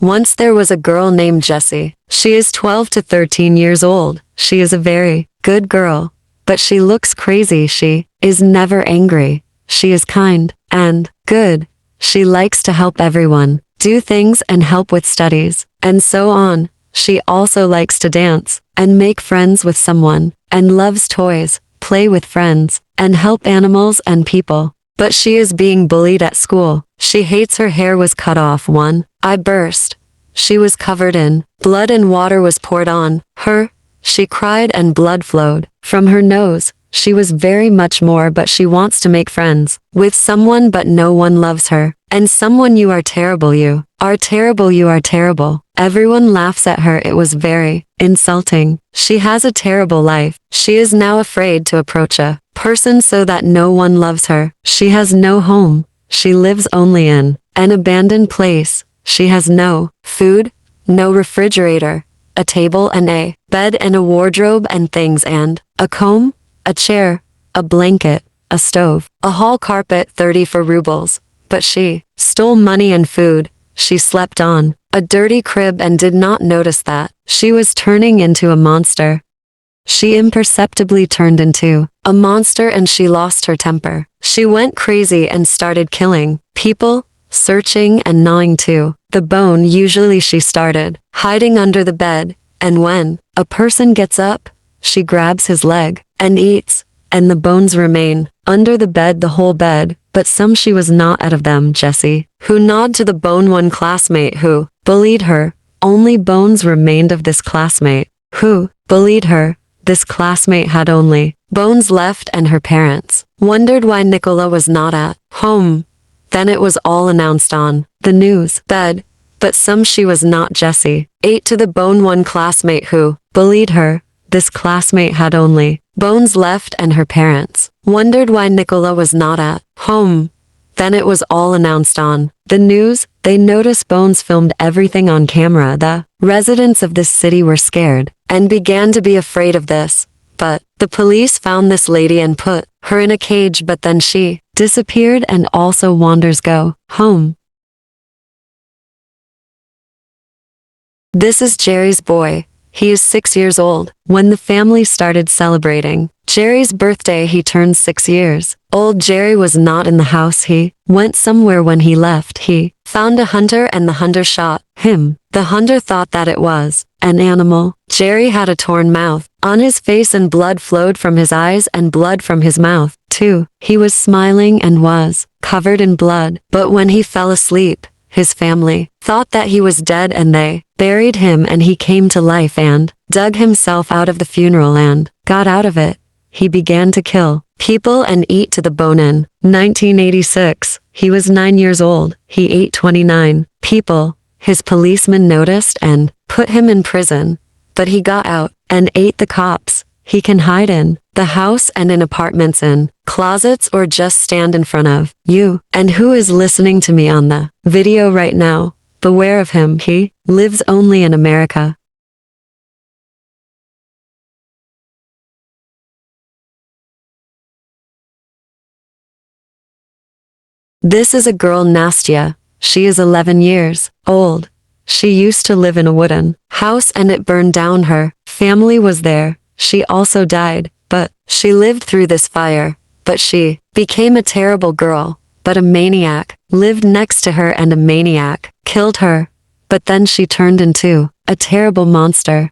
Once there was a girl named Jessie. She is 12 to 13 years old. She is a very good girl, but she looks crazy. She is never angry. She is kind and good. She likes to help everyone, do things and help with studies, and so on. She also likes to dance and make friends with someone, and loves toys, play with friends, and help animals and people. But she is being bullied at school. She hates her hair was cut off. One eye burst. She was covered in blood and water was poured on her. She cried and blood flowed from her nose. She was very much more, but she wants to make friends with someone, but no one loves her. And someone, you are terrible, you are terrible, you are terrible. Everyone laughs at her. It was very insulting. She has a terrible life. She is now afraid to approach a person so that no one loves her. She has no home. She lives only in an abandoned place. She has no food, no refrigerator, a table and a bed and a wardrobe and things and a comb, a chair, a blanket, a stove, a hall carpet 34 rubles. But she stole money and food. She slept on a dirty crib and did not notice that she was turning into a monster. She imperceptibly turned into a monster and she lost her temper. She went crazy and started killing people, searching and gnawing to the bone. Usually she started hiding under the bed, and when a person gets up, she grabs his leg and eats, and the bones remain under the bed, the whole bed. But some she was not out of them. Jessie, who gnawed to the bone. One classmate who bullied her. Only bones remained of this classmate who bullied her. This classmate had only bones left, and her parents wondered why Nicola was not at home. Then it was all announced on the news bed. But some she was not. Jessie ate to the bone. One classmate who bullied her. This classmate had only bones left, and her parents wondered why Nicola was not at home. Then it was all announced on the news. They noticed bones filmed everything on camera. The residents of this city were scared and began to be afraid of this. But the police found this lady and put her in a cage, but then she disappeared and also wanders go home. This is Jerry's boy. He is 6 years old. When the family started celebrating Jerry's birthday, he turned 6 years old. Jerry was not in the house. He went somewhere. When he left, he found a hunter and the hunter shot him. The hunter thought that it was an animal. Jerry had a torn mouth on his face and blood flowed from his eyes and blood from his mouth too. He was smiling and was covered in blood. But when he fell asleep, his family thought that he was dead and they buried him, and he came to life and dug himself out of the funeral and got out of it. He began to kill people and eat to the bone. In 1986, he was 9 years old. He ate 29 people. His policeman noticed and put him in prison, but he got out and ate the cops. He can hide in the house and in apartments, in closets, or just stand in front of you. And who is listening to me on the video right now? Beware of him. He lives only in America. This is a girl, Nastya. She is 11 years old. She used to live in a wooden house and it burned down. Her family was there. She also died, but she lived through this fire. But she became a terrible girl. But a maniac lived next to her and a maniac killed her. But then she turned into a terrible monster.